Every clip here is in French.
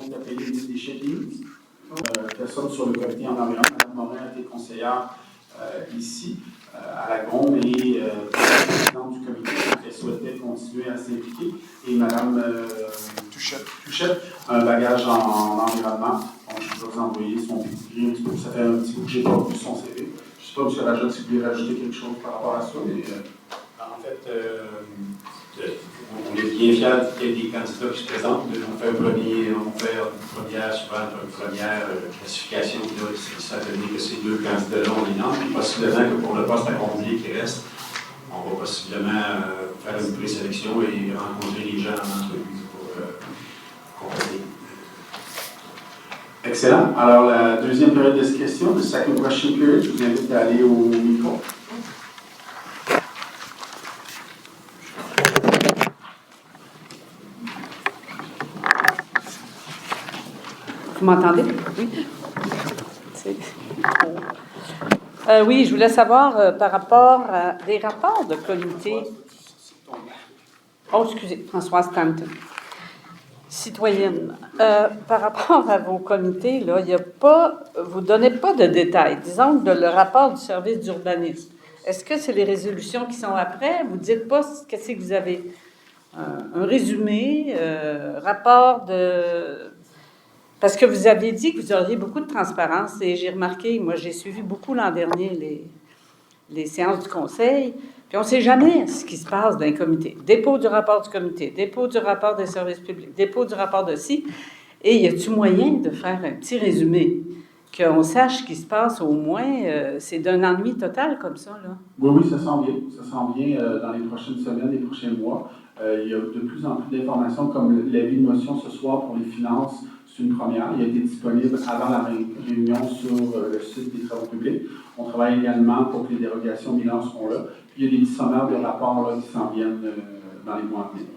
compte de payer des déchets Leeds. Personne sur le comité en environnement. Mme Morin a été conseillère ici, à la GOM, et présidente du comité, donc elle souhaitait continuer à s'impliquer. Et Mme Touchette a un bagage en environnement. Donc, je vais vous envoyer son petit. Ça fait un petit bout que je n'ai pas vu son CV. Je ne sais pas, M. Rajat, si vous voulez rajouter quelque chose par rapport à ça. Mais, en fait, on est bien fiers qu'il y ait des candidats qui se présentent. On fait souvent une première classification. Là, ça veut dire que ces deux candidats-là, on les nomme. Possiblement que pour le poste à combler qui reste, on va possiblement faire une présélection et rencontrer les gens en entrevue pour compléter. Excellent. Alors, la deuxième période de questions, le second question period, je vous invite à aller au micro. Vous m'entendez? Oui. Oui, je voulais savoir par rapport à des rapports de comité. Oh, excusez, Françoise Stanton. Citoyenne. Par rapport à vos comités, là, vous ne donnez pas de détails. Disons que le rapport du service d'urbanisme, est-ce que c'est les résolutions qui sont après? Vous ne dites pas qu'est-ce que vous avez. Un résumé, rapport de... Parce que vous aviez dit que vous auriez beaucoup de transparence et j'ai remarqué, moi j'ai suivi beaucoup l'an dernier les séances du conseil, puis on ne sait jamais ce qui se passe dans les comités. Dépôt du rapport du comité, dépôt du rapport des services publics, dépôt du rapport de ci, et y a-t-il moyen de faire un petit résumé, qu'on sache ce qui se passe au moins, c'est d'un ennui total comme ça, là? Oui, ça s'en vient. Ça s'en vient dans les prochaines semaines, les prochains mois. Il y a de plus en plus d'informations, comme l'avis de motion ce soir pour les finances. C'est une première. Il a été disponible avant la réunion sur le site des travaux publics. On travaille également pour que les dérogations bilan seront là. Puis il y a des petits sommaires de rapports là, qui s'en viennent dans les mois à venir.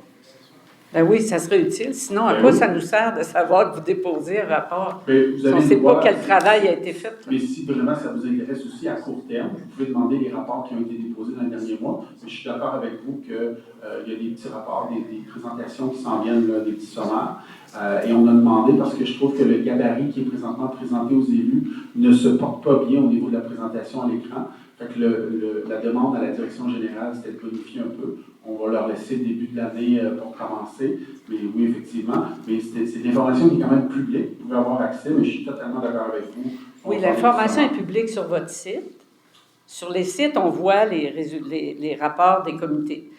Ben oui, ça serait utile. Sinon, à quoi ça nous sert de savoir que vous déposez un rapport? Vous on ne sait pas quel travail a été fait. Mais si vraiment ça vous intéresse aussi à court terme, vous pouvez demander les rapports qui ont été déposés dans les derniers mois. Mais je suis d'accord avec vous qu'il y a des petits rapports, des présentations qui s'en viennent, là, des petits sommaires. Et on a demandé, parce que je trouve que le gabarit qui est présentement présenté aux élus ne se porte pas bien au niveau de la présentation à l'écran. Fait que la demande à la direction générale, c'était de bonifier un peu. On va leur laisser le début de l'année pour commencer. Mais oui, effectivement. Mais c'est une information qui est quand même publique. Vous pouvez avoir accès, mais je suis totalement d'accord avec vous. Oui, l'information est publique sur votre site. Sur les sites, on voit les rapports des comités.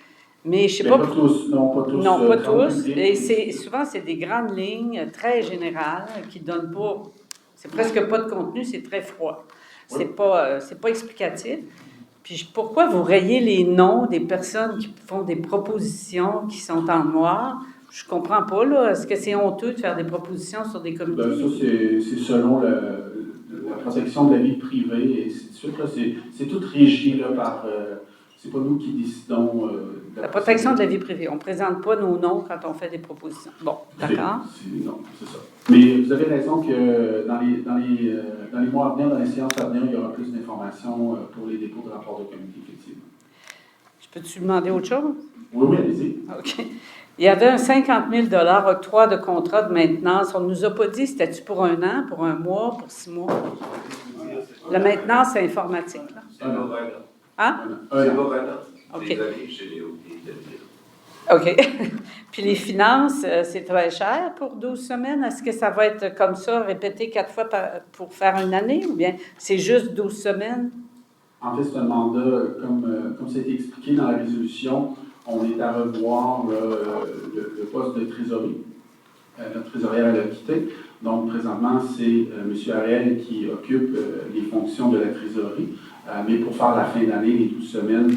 Mais je ne sais pas... Pas tous, non, pas tous. Non, pas tous. Et souvent, c'est des grandes lignes très générales qui ne donnent pas... C'est presque pas de contenu, c'est très froid. Oui. C'est pas explicatif. Puis pourquoi vous rayez les noms des personnes qui font des propositions qui sont en noir? Je comprends pas, là. Est-ce que c'est honteux de faire des propositions sur des comités? Ben, ça, c'est selon la protection de la vie privée et ainsi de suite. Là, c'est tout régi là, par... c'est pas nous qui décidons... la protection de la vie privée. On ne présente pas nos noms quand on fait des propositions. Bon, d'accord? Non, c'est ça. Mais vous avez raison que dans les mois à venir, dans les séances à venir, il y aura plus d'informations pour les dépôts de rapports de comité, effectivement. Je peux-tu demander autre chose? Oui, allez-y. OK. Il y avait un 50 000 $ octroi de contrat de maintenance. On ne nous a pas dit, c'était-tu pour 1 an, pour 1 mois, pour 6 mois? La maintenance informatique, là. C'est pas vrai, là. Hein? C'est pas vrai, là. OK. OK. OK. Puis les finances, c'est très cher pour 12 semaines. Est-ce que ça va être comme ça, répété 4 fois pour faire une année, ou bien c'est juste 12 semaines? En fait, c'est un mandat, comme ça a été expliqué dans la résolution, on est à revoir le poste de trésorerie. Notre trésorière, elle a quitté. Donc, présentement, c'est M. Ariel qui occupe les fonctions de la trésorerie. Mais pour faire la fin d'année, les 12 semaines,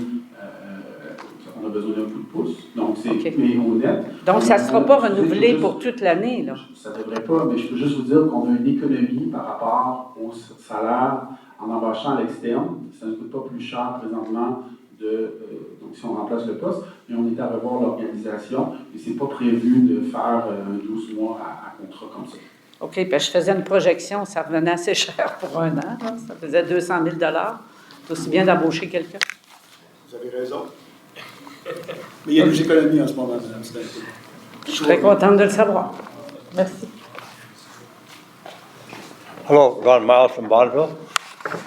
on a besoin d'un coup de pouce. Donc, c'est honnête. Donc, ça ne sera pas renouvelé pour toute l'année, là? Ça ne devrait pas, mais je peux juste vous dire qu'on a une économie par rapport au salaire en embauchant à l'externe. Ça ne coûte pas plus cher présentement donc si on remplace le poste, mais on est à revoir l'organisation et ce n'est pas prévu de faire 12 mois à contrat comme ça. OK, puis je faisais une projection, ça revenait assez cher pour 1 an, là. Ça faisait 200 000 $. C'est aussi bien d'embaucher quelqu'un. Vous avez raison. Mais il y a des économies en ce moment, Mme Stanton. Je suis très contente de le savoir. Merci. Hello, Ron Miles from Bonneville.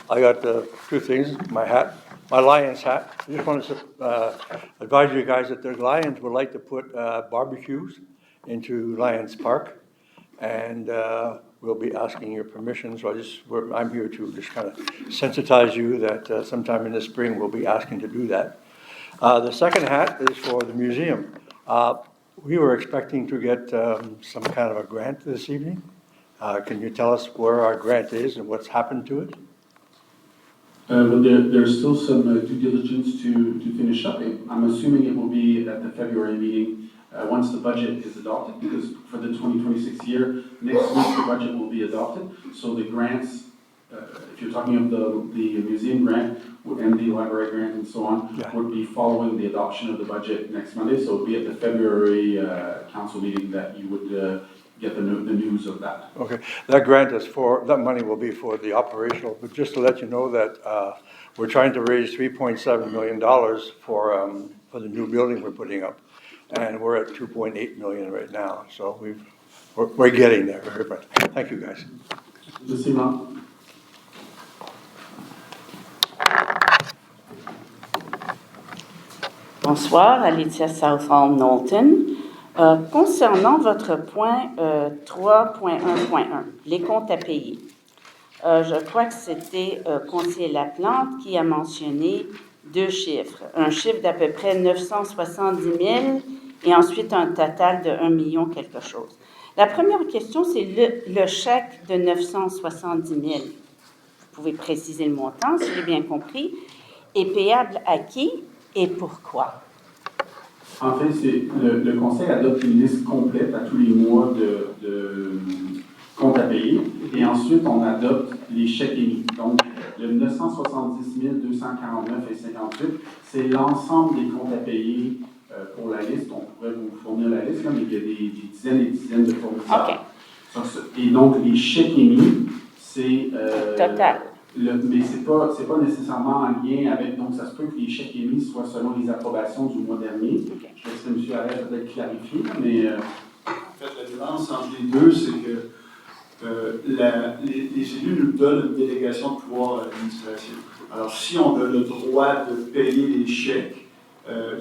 I got two things, my hat, my Lions hat. I just wanted to advise you guys that the Lions would like to put barbecues into Lions Park, and we'll be asking your permission, so I'm here to just kind of sensitize you that sometime in the spring we'll be asking to do that. The second hat is for the museum. We were expecting to get some kind of a grant this evening. Can you tell us where our grant is and what's happened to it? Well, there's still some due diligence to finish up. I'm assuming it will be at the February meeting once the budget is adopted, because for the 2026 year, next week the budget will be adopted. So the grants, if you're talking of the museum grant and the library grant and so on, would be following the adoption of the budget next Monday. So it would be at the February council meeting that you would get the news of that. Okay, that money will be for the operational, but just to let you know that we're trying to raise $3.7 million for the new building we're putting up, and we're at 2.8 million right now, so we're getting there very much. Thank you, guys. Monsieur Simon. Bonsoir, Alicia Southall Knowlton. Concernant votre point 3.1.1, les comptes à payer, je crois que c'était conseiller Laplante qui a mentionné deux chiffres. Un chiffre d'à peu près 970 000 et ensuite un total de 1 million quelque chose. La première question, c'est le chèque de 970 000. Vous pouvez préciser le montant, si j'ai bien compris. Est payable à qui et pourquoi? En fait, le conseil adopte une liste complète à tous les mois de comptes à payer, et ensuite on adopte les chèques émis. Donc, le 970 249 et 58, c'est l'ensemble des comptes à payer pour la liste. On pourrait vous fournir la liste, là, mais il y a des dizaines et des dizaines de fournisseurs. Okay. Et donc, les chèques émis, c'est... Total. Mais c'est pas nécessairement en lien avec, donc ça se peut que les chèques émis soient selon les approbations du mois dernier. Okay. Je laisserai M. Arrête peut-être clarifier, mais... En fait, la différence entre les deux, c'est que les élus nous donnent une délégation de pouvoir à l'administration. Alors, si on a le droit de payer les chèques,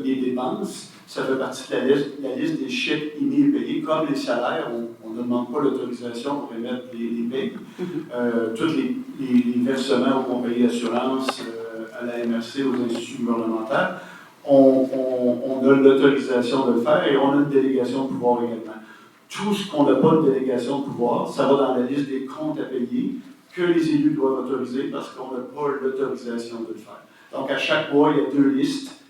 les dépenses, ça fait partie de la liste des chèques émis et payés. Comme les salaires, on ne demande pas l'autorisation pour émettre les payes. Tous les versements aux compagnies d'assurance, à la MRC, aux instituts gouvernementaux, on a l'autorisation de le faire et on a une délégation de pouvoir également. Tout ce qu'on n'a pas de délégation de pouvoir, ça va dans la liste des comptes à payer que les élus doivent autoriser parce qu'on n'a pas l'autorisation de le faire. Donc, à chaque mois, il y a deux listes.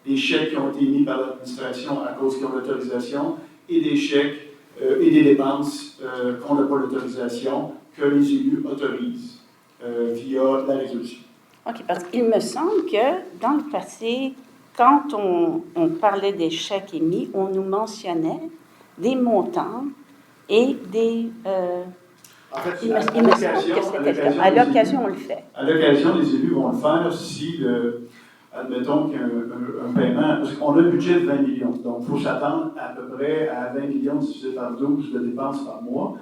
Des chèques qui ont été émis par l'administration à cause qu'ils ont l'autorisation et des chèques et des dépenses qu'on n'a pas l'autorisation que les élus autorisent via la résolution. OK, parce qu'il me semble que dans le passé, quand on parlait des chèques émis, on nous mentionnait des montants et des... En fait, il me semble que c'était le cas. À l'occasion, on le fait. À l'occasion, les élus vont le faire si, admettons qu'un paiement, parce qu'on a un budget de 20 millions, donc il faut s'attendre à peu près à 20 millions divisé par 12 de dépenses par mois.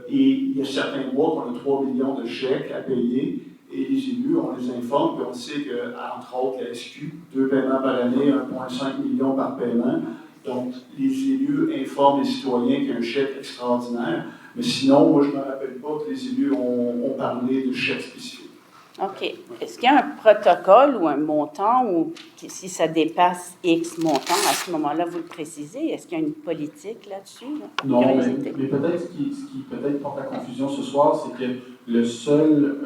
Et il y a certains mois qu'on a 3 millions de chèques à payer, et les élus, on les informe, puis on sait qu'entre autres, la SQ, 2 paiements par année, 1,5 million par paiement. Donc, les élus informent les citoyens qu'il y a un chèque extraordinaire. Mais sinon, moi, je ne me rappelle pas que les élus ont parlé de chèques spécifiques. OK. Est-ce qu'il y a un protocole ou un montant, ou si ça dépasse X montant, à ce moment-là, vous le précisez? Est-ce qu'il y a une politique là-dessus? Là? Non, mais peut-être ce qui peut-être porte à confusion ce soir, c'est que le seul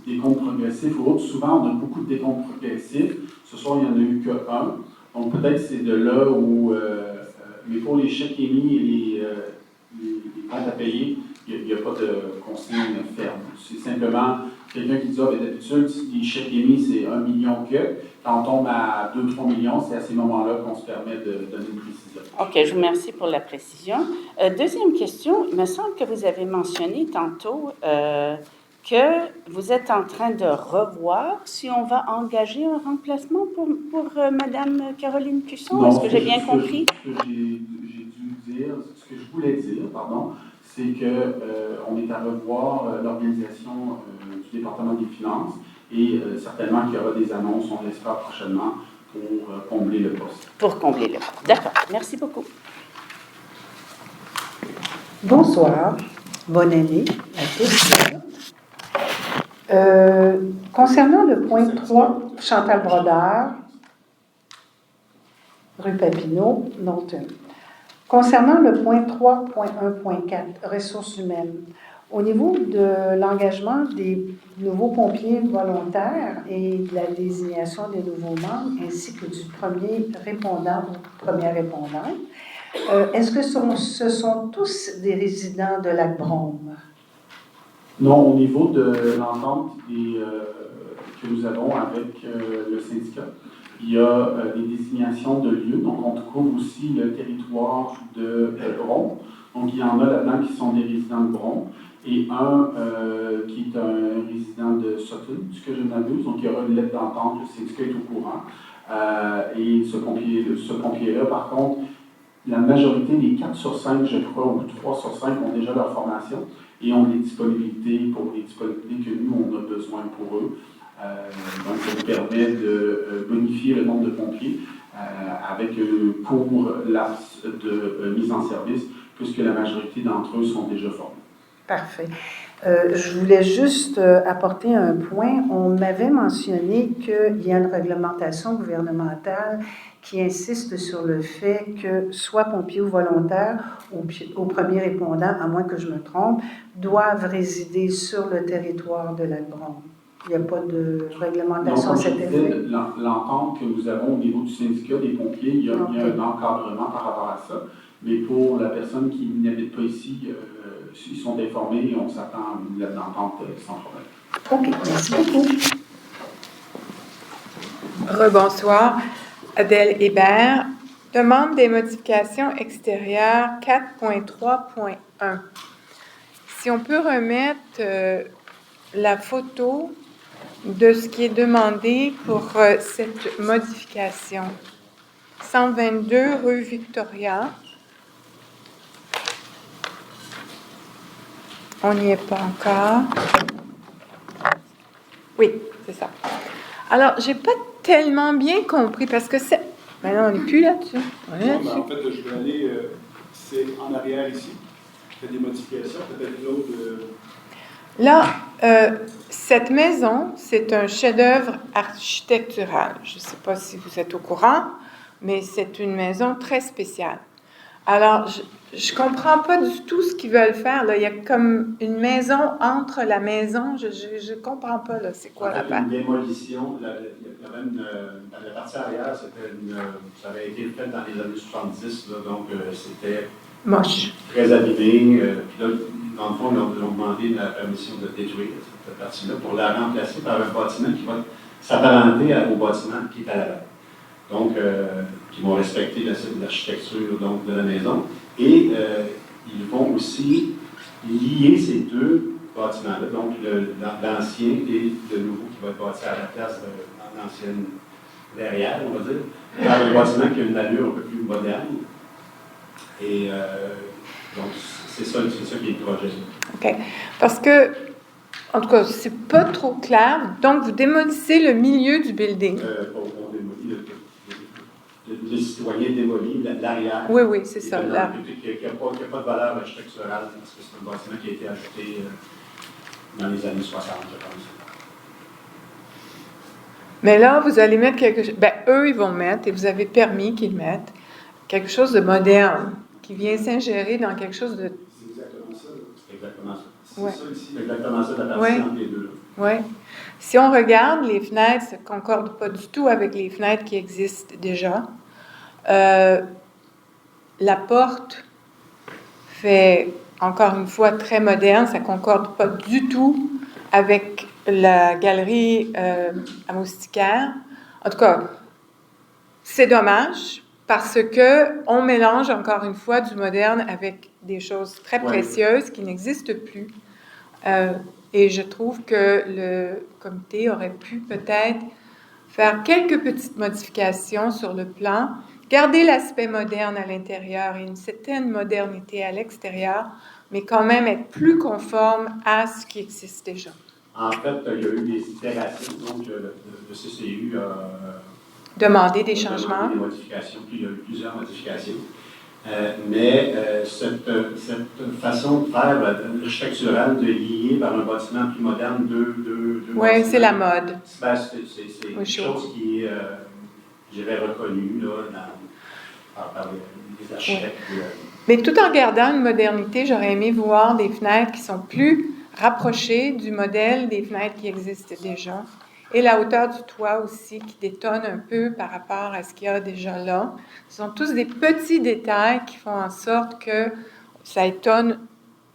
décompte progressif ou autre, souvent on a beaucoup de décomptes progressifs. Ce soir, il n'y en a eu qu'un. Donc peut-être c'est de là où... mais pour les chèques émis et les comptes à payer, il n'y a pas de consigne ferme. C'est simplement quelqu'un qui dit, d'habitude, les chèques émis, c'est 1 million que. Quand on tombe à 2-3 millions, c'est à ces moments-là qu'on se permet de donner une précision. OK, je vous remercie pour la précision. Deuxième question, il me semble que vous avez mentionné tantôt que vous êtes en train de revoir si on va engager un remplacement pour Mme Caroline Cusson. Est-ce que j'ai bien compris? Ce que j'ai dû dire, ce que je voulais dire, pardon, c'est qu'on est à revoir l'organisation du département des finances et certainement qu'il y aura des annonces, on l'espère prochainement, pour combler le poste. Pour combler le poste. D'accord. Merci beaucoup. Bonsoir, bonne année à tous. Concernant le point 3, Chantal Brodeur, rue Papineau, Norton. Concernant le point 3.1.4, ressources humaines, au niveau de l'engagement des nouveaux pompiers volontaires et de la désignation des nouveaux membres, ainsi que du premier répondant ou première répondante, est-ce que ce sont tous des résidents de Lac-Brome? Non, au niveau de l'entente que nous avons avec le syndicat, il y a des désignations de lieux, donc on couvre aussi le territoire de Bron. Donc il y en a là-dedans qui sont des résidents de Bron et un qui est un résident de Sutton, ce que je m'abuse. Donc il y aura une lettre d'entente, le syndicat est au courant. Et ce pompier-là, par contre, la majorité des 4 sur 5, je crois, ou 3 sur 5 ont déjà leur formation et ont des disponibilités pour les disponibilités que nous, on a besoin pour eux. Donc, ça nous permet de bonifier le nombre de pompiers avec un court laps de mise en service, puisque la majorité d'entre eux sont déjà formés. Parfait. Je voulais juste apporter un point. On m'avait mentionné qu'il y a une réglementation gouvernementale qui insiste sur le fait que soit pompiers ou volontaires, au premier répondant, à moins que je me trompe, doivent résider sur le territoire de Lac-Brome. Il n'y a pas de réglementation à cet effet. L'entente que nous avons au niveau du syndicat des pompiers, il y a un encadrement par rapport à ça. Mais pour la personne qui n'habite pas ici, ils sont informés et on s'attend à une lettre d'entente sans problème. OK, merci beaucoup. Rebonsoir. Adèle Hébert. Demande des modifications extérieures 4.3.1. Si on peut remettre la photo de ce qui est demandé pour cette modification. 122 rue Victoria. On n'y est pas encore. Oui, c'est ça. Alors, j'ai pas tellement bien compris parce que c'est. Maintenant, on n'est plus là-dessus. On est là-dessus. En fait, je vais aller. C'est en arrière ici. Il y a des modifications. Peut-être Claude. Là, cette maison, c'est un chef-d'œuvre architectural. Je ne sais pas si vous êtes au courant, mais c'est une maison très spéciale. Alors, je ne comprends pas du tout ce qu'ils veulent faire. Là. Il y a comme une maison entre la maison. Je ne comprends pas, là, c'est quoi la part. Une démolition. Il y a quand même la partie arrière, ça avait été fait dans les années 70, là, donc c'était moche. Très abîmé. Puis là, dans le fond, ils ont demandé la permission de détruire cette partie-là pour la remplacer par un bâtiment qui va s'apparenter au bâtiment qui est à l'avant. Donc, qui vont respecter l'architecture donc, de la maison. Et ils vont aussi lier ces deux bâtiments-là, donc l'ancien et le nouveau qui va être bâti à la place de l'ancienne verrière, on va dire, par un bâtiment qui a une allure un peu plus moderne. Et donc, c'est ça qui est le projet. OK. Parce que, en tout cas, c'est pas trop clair. Donc, vous démolissez le milieu du building. On démolit le citoyen démolit l'arrière. Oui, oui, c'est ça. Qui n'a pas de valeur architecturale, parce que c'est un bâtiment qui a été ajouté dans les années 60, je pense. Mais là, vous allez mettre quelque chose. Ben, eux, ils vont mettre, et vous avez permis qu'ils mettent, quelque chose de moderne, qui vient s'ingérer dans quelque chose de. C'est exactement ça. C'est exactement ça. C'est Ouais. ça ici. C'est exactement ça, la partie entre les deux. Oui. Si on regarde les fenêtres, ça ne concorde pas du tout avec les fenêtres qui existent déjà. La porte fait, encore une fois, très moderne. Ça ne concorde pas du tout avec la galerie à moustiquaire. En tout cas, c'est dommage parce qu'on mélange, encore une fois, du moderne avec des choses très précieuses qui n'existent plus. Et je trouve que le comité aurait pu peut-être faire quelques petites modifications sur le plan garder l'aspect moderne à l'intérieur et une certaine modernité à l'extérieur, mais quand même être plus conforme à ce qui existe déjà. En fait, il y a eu des itérations, donc le CCU a Demander des demandé changements. des modifications, puis il y a eu plusieurs modifications. Mais cette façon de faire l'architecturale, de lier par un bâtiment plus moderne deux Oui, c'est la bâtiments, mode. ben, c'est Oui, quelque je chose qui est, je dirais, reconnu là, par les architectes. Mais tout en gardant une modernité, j'aurais aimé voir des fenêtres qui sont plus rapprochées du modèle des fenêtres qui existent déjà. Et la hauteur du toit aussi, qui détonne un peu par rapport à ce qu'il y a déjà là. Ce sont tous des petits détails qui font en sorte que ça étonne.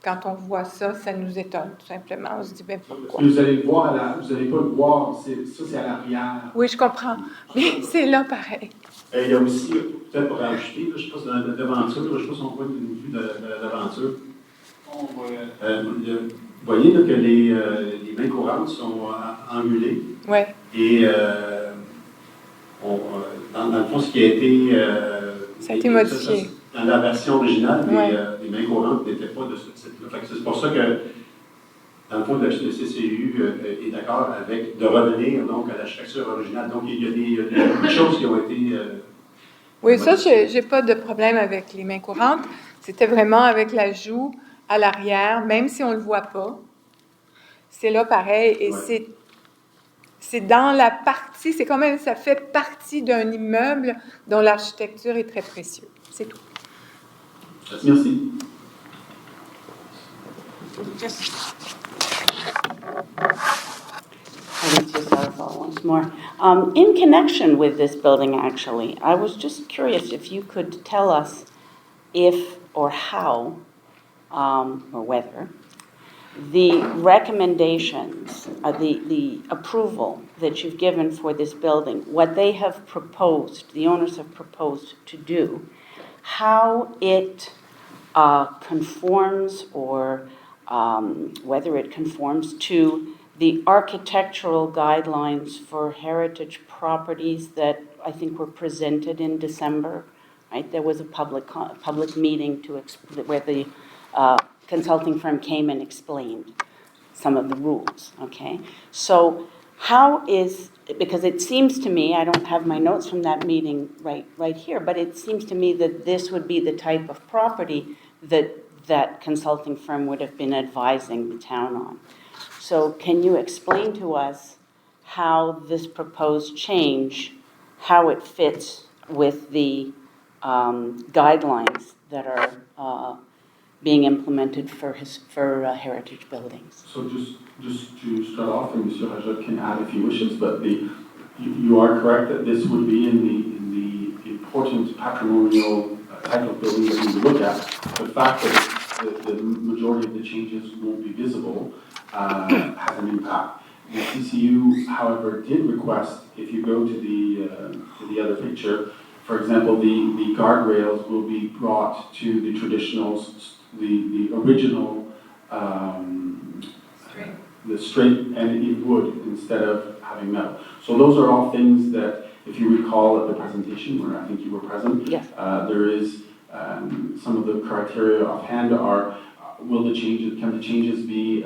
Quand on voit ça, ça nous étonne, tout simplement. On se dit, ben pourquoi? Vous allez le voir, vous n'allez pas le voir, ça c'est à l'arrière. Oui, je comprends. Mais c'est là pareil. Et il y a aussi, peut-être pour rajouter, là, je ne sais pas si dans la devanture, je ne sais pas si on voit une vue de la devanture. On voit Vous voyez là, que les mains courantes sont angulées. Oui. Et dans le fond, ce qui a été... Ça a été modifié. Dans la version originale, Ouais. les mains courantes n'étaient pas de ce type-là. C'est pour ça que, dans le fond, le CCU est d'accord avec de revenir donc, à l'architecture originale. Donc, il y a des choses qui ont été... Oui, ça, je n'ai pas de problème avec les mains courantes. C'était vraiment avec l'ajout à l'arrière, même si on ne le voit pas. C'est là pareil. Et Ouais. c'est dans la partie, c'est quand même, ça fait partie d'un immeuble dont l'architecture est très précieuse. C'est tout. Merci. Alicia Sarfal once more. In connection with this building, actually, I was just curious if you could tell us if or how, or whether, the recommendations, the approval that you've given for this building, what they have proposed, the owners have proposed to do, how it conforms or whether it conforms to the architectural guidelines for heritage properties that I think were presented in December, right? There was a public meeting where the consulting firm came and explained some of the rules, okay? So how is, because it seems to me, I don't have my notes from that meeting right here, but it seems to me that this would be the type of property that consulting firm would have been advising the town on. So can you explain to us how this proposed change, how it fits with the guidelines that are being implemented for heritage buildings? So just to start off, and Mr. Rajat can add if he wishes, but you are correct that this would be in the important patrimonial type of building that we would look at. The fact that the majority of the changes won't be visible has an impact. The CCU, however, did request, if you go to the other picture, for example, the guardrails will be brought to the traditional, the original, the straight and in wood instead of having metal. So those are all things that, if you recall at the presentation, where I think you were present, Yes. there is some of the criteria offhand are, can the changes be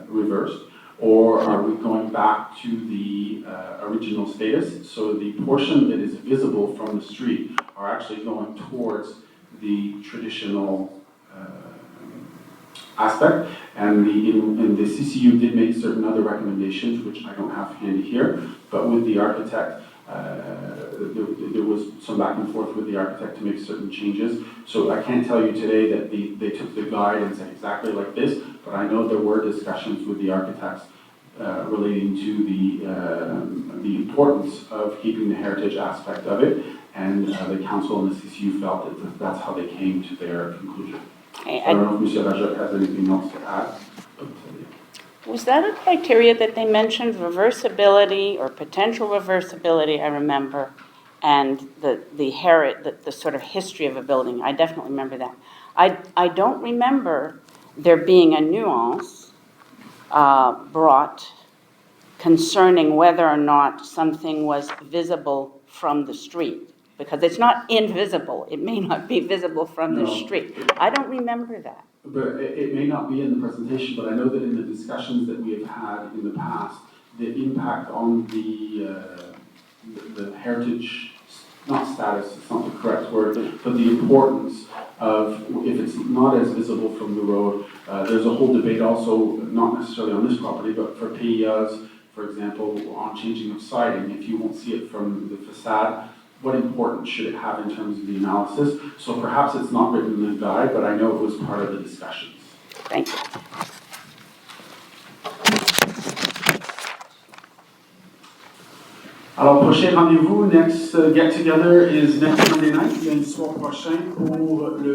reversed? Or are we going back to the original status? So the portion that is visible from the street are actually going towards the traditional aspect. And the CCU did make certain other recommendations, which I don't have handy here, but with the architect, there was some back and forth with the architect to make certain changes. So I can't tell you today that they took the guide and said exactly like this, but I know there were discussions with the architects relating to the importance of keeping the heritage aspect of it, and the council and the CCU felt that that's how they came to their conclusion. Okay, I don't know if Mr. Rajat has anything else to add. But, was that a criteria that they mentioned, reversibility or potential reversibility, I remember, and the sort of history of a building? I definitely remember that. I don't remember there being a nuance brought concerning whether or not something was visible from the street. Because it's not invisible. It may not be visible from the No. street. I don't remember that. But it may not be in the presentation, but I know that in the discussions that we have had in the past, the impact on the heritage, not status, it's not the correct word, but the importance of, if it's not as visible from the road, there's a whole debate also, not necessarily on this property, but for PEAs, for example, on changing of siding, if you won't see it from the facade, what importance should it have in terms of the analysis? So perhaps it's not written in the guide, but I know it was part of the discussions. Thank you. Alors, prochain rendez-vous, next get-together is next Monday night, lundi soir prochain, pour le